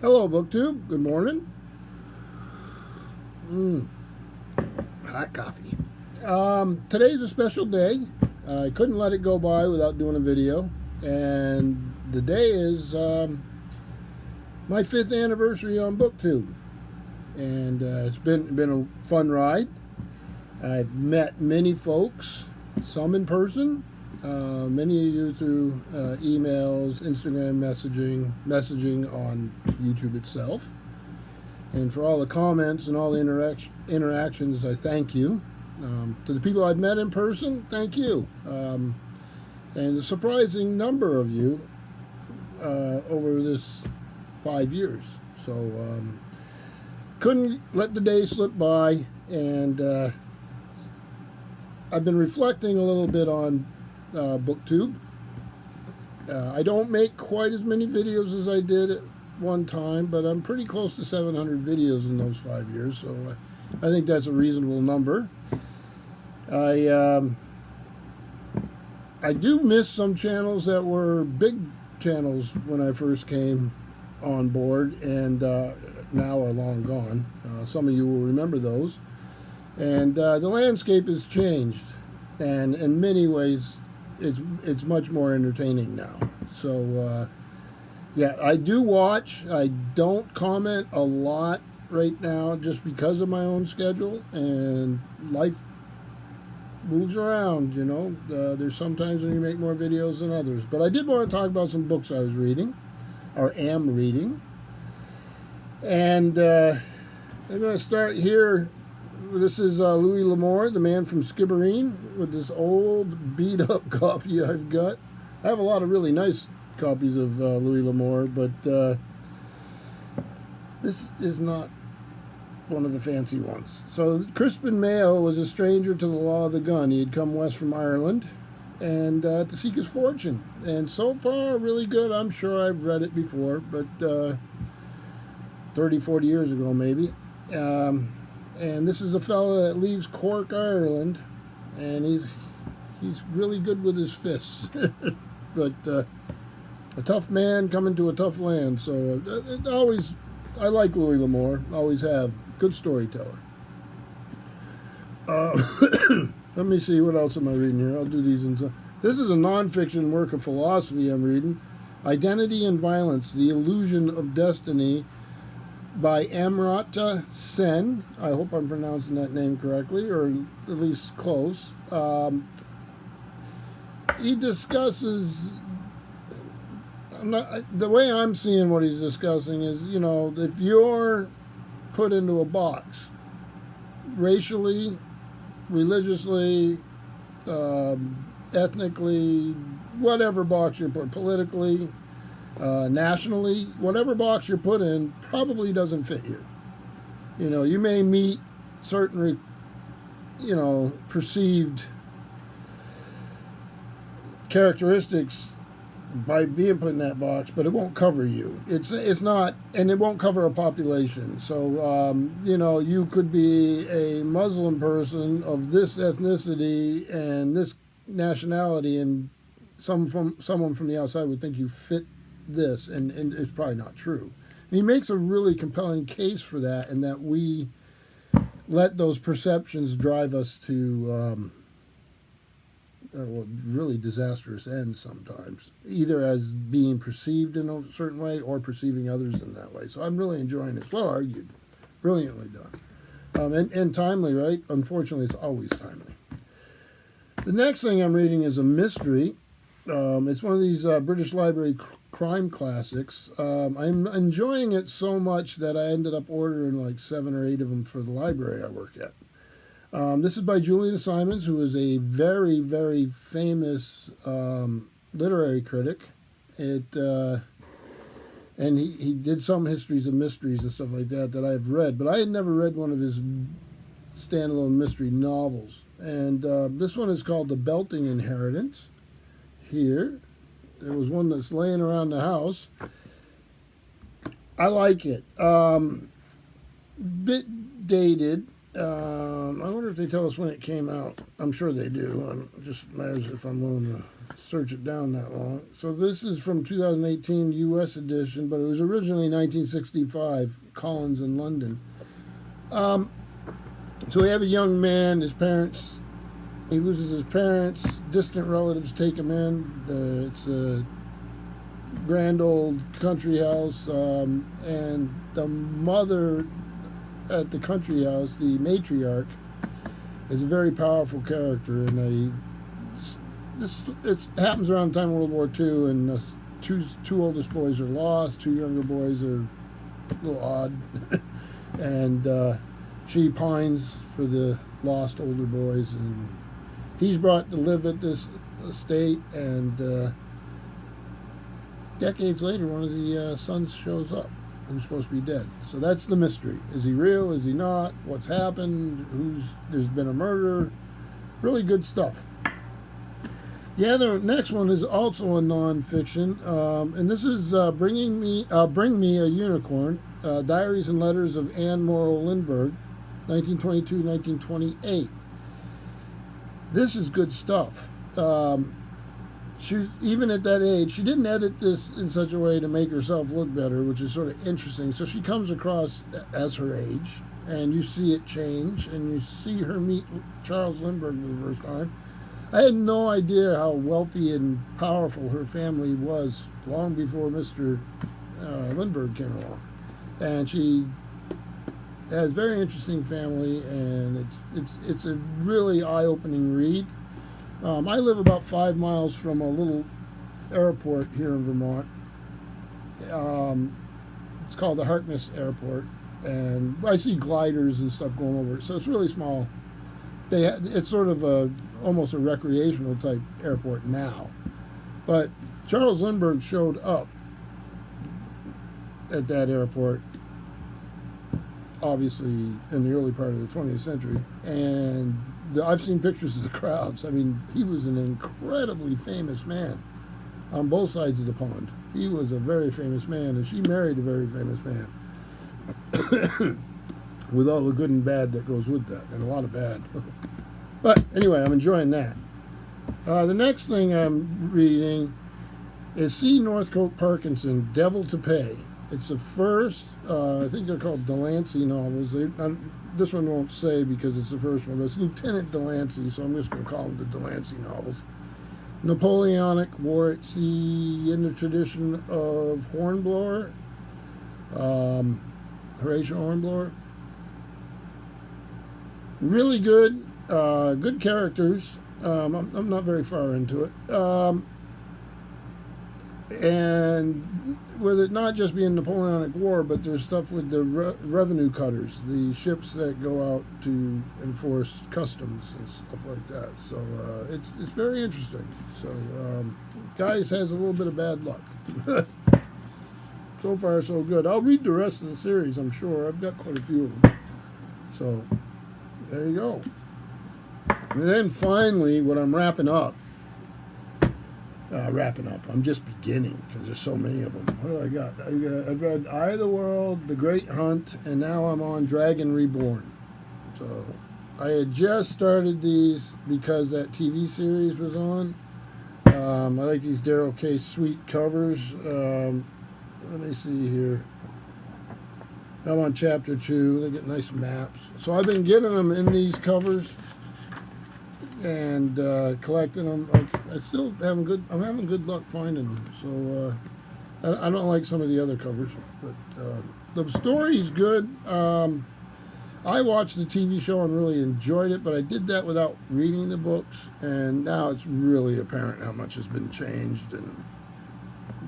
Hello, BookTube. Good morning. Hot coffee. Today's a special day. I couldn't let it go by without doing a video. And the day is my 5th anniversary on BookTube. And it's been a fun ride. I've met many folks, some in person, many of you through emails, Instagram messaging on YouTube itself. And for all the comments and all the interactions, I thank you. To the people I've met in person, thank you. And the surprising number of you over this 5 years. So couldn't let the day slip by, and I've been reflecting a little bit on BookTube. I don't make quite as many videos as I did at one time, but I'm pretty close to 700 videos in those 5 years, so I think that's a reasonable number. I do miss some channels that were big channels when I first came on board, and now are long gone. Some of you will remember those. And the landscape has changed, and in many ways it's much more entertaining now. So yeah, I do watch. I don't comment a lot right now just because of my own schedule, and life moves around, you know. There's sometimes when you make more videos than others. But I did want to talk about some books I was reading, or am reading. And I'm going to start here. This is Louis L'Amour, The Man from Skibbereen, with this old beat-up copy I've got. I have a lot of really nice copies of Louis L'Amour, but this is not one of the fancy ones. So Crispin Mayo was a stranger to the law of the gun. He had come west from Ireland and to seek his fortune. And so far, really good. I'm sure I've read it before, but 30, 40 years ago maybe. And this is a fellow that leaves Cork, Ireland, and he's really good with his fists. But a tough man coming to a tough land. So I like Louis L'Amour, always have. Good storyteller. Let me see, what else am I reading here? I'll do these in some. This is a nonfiction work of philosophy I'm reading. Identity and Violence, The Illusion of Destiny, by Amartya Sen. I hope I'm pronouncing that name correctly, or at least close. He discusses, the way I'm seeing what he's discussing is, you know, if you're put into a box, racially, religiously, ethnically, whatever box you're put, politically, nationally, whatever box you're put in probably doesn't fit you. You know, you may meet certain, perceived characteristics by being put in that box, but it won't cover you. It's not, and it won't cover a population. So, you could be a Muslim person of this ethnicity and this nationality, and someone from the outside would think you fit this, and it's probably not true. And he makes a really compelling case for that, and that we let those perceptions drive us to really disastrous ends sometimes, either as being perceived in a certain way or perceiving others in that way. So I'm really enjoying it. It's well argued, brilliantly done, and timely, right? Unfortunately, it's always timely. The next thing I'm reading is a mystery. It's one of these British Library crime classics. I'm enjoying it so much that I ended up ordering like 7 or 8 of them for the library I work at. This is by Julian Simons, who is a very, very famous literary critic. And he did some histories of mysteries and stuff like that I've read, but I had never read one of his standalone mystery novels. And this one is called The Belting Inheritance. Here, there was one that's laying around the house. I like it. Bit dated. I wonder if they tell us when it came out. I'm sure they do. It just matters if I'm willing to search it down that long. So this is from 2018 U.S. edition, but it was originally 1965, Collins in London. So we have a young man, his parents, he loses his parents, distant relatives take him in. It's a grand old country house, and the mother at the country house, the matriarch, is a very powerful character, and it happens around the time of World War II, and the two oldest boys are lost, two younger boys are a little odd, and she pines for the lost older boys, and he's brought to live at this estate, and decades later, one of the sons shows up who's supposed to be dead. So that's the mystery. Is he real? Is he not? What's happened? There's been a murder. Really good stuff. Yeah, the next one is also a nonfiction, and this is Bring Me a Unicorn, Diaries and Letters of Anne Morrow Lindbergh, 1922-1928. This is good stuff. She, even at that age, she didn't edit this in such a way to make herself look better, which is sort of interesting. So she comes across as her age, and you see it change, and you see her meet Charles Lindbergh for the first time. I had no idea how wealthy and powerful her family was long before Mr. Lindbergh came along. And she has a very interesting family, and it's a really eye-opening read. I live about 5 miles from a little airport here in Vermont. It's called the Harkness Airport, and I see gliders and stuff going over it. So it's really small. It's sort of almost a recreational type airport now. But Charles Lindbergh showed up at that airport, obviously in the early part of the 20th century, and I've seen pictures of the crowds. I mean, he was an incredibly famous man on both sides of the pond. He was a very famous man, and she married a very famous man with all the good and bad that goes with that, and a lot of bad. But anyway, I'm enjoying that. The next thing I'm reading is C. Northcote Parkinson, Devil to Pay. It's the first, I think they're called Delancey novels. This one won't say because it's the first one, but it's Lieutenant Delancey, so I'm just going to call them the Delancey novels. Napoleonic War at Sea in the tradition of Hornblower, Horatio Hornblower. Really good, good characters. I'm not very far into it. And with it not just being Napoleonic War, but there's stuff with the revenue cutters, the ships that go out to enforce customs and stuff like that. So it's very interesting. So guys has a little bit of bad luck. So far so good. I'll read the rest of the series, I'm sure. I've got quite a few of them. So there you go. And then finally, what I'm wrapping up, I'm just beginning because there's so many of them. What do I got? I've read Eye of the World, The Great Hunt, and now I'm on Dragon Reborn. So I had just started these because that TV series was on. I like these Darrell K. Sweet covers. Let me see here. I'm on chapter 2. They get nice maps. So I've been getting them in these covers and collecting them. I'm having good luck finding them. So I don't like some of the other covers, but the story's good. I watched the TV show and really enjoyed it, but I did that without reading the books, and now it's really apparent how much has been changed and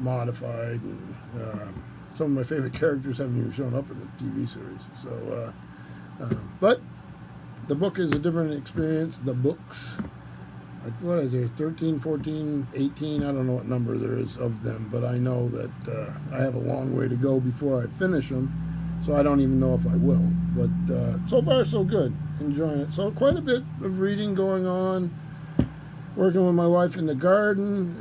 modified, and some of my favorite characters haven't even shown up in the TV series. So, but the book is a different experience. The books, like, what is there, 13, 14, 18, I don't know what number there is of them, but I know that I have a long way to go before I finish them, so I don't even know if I will. But so far, so good. Enjoying it. So quite a bit of reading going on, working with my wife in the garden.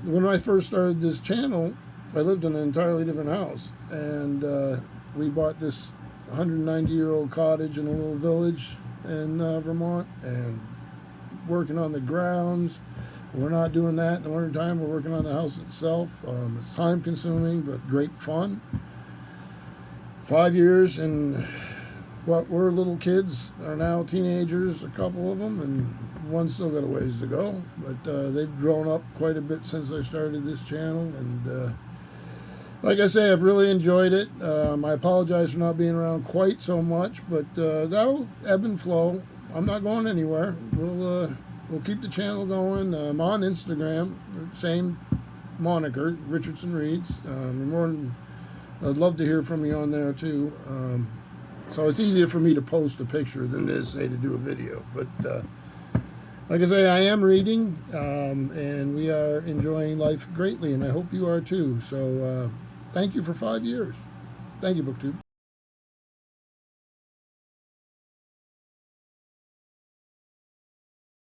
When I first started this channel, I lived in an entirely different house, and we bought this 190-year-old cottage in a little village in Vermont, and working on the grounds. We're not doing that in the wintertime. We're working on the house itself. It's time consuming, but great fun. 5 years, and what were little kids are now teenagers, a couple of them, and one's still got a ways to go. But they've grown up quite a bit since I started this channel, and like I say, I've really enjoyed it. I apologize for not being around quite so much, but that'll ebb and flow. I'm not going anywhere. We'll keep the channel going. I'm on Instagram, same moniker, Richardson Reads. I'd love to hear from you on there too. So it's easier for me to post a picture than it is, say, to do a video. But like I say, I am reading, and we are enjoying life greatly, and I hope you are too. So thank you for 5 years. Thank you, BookTube.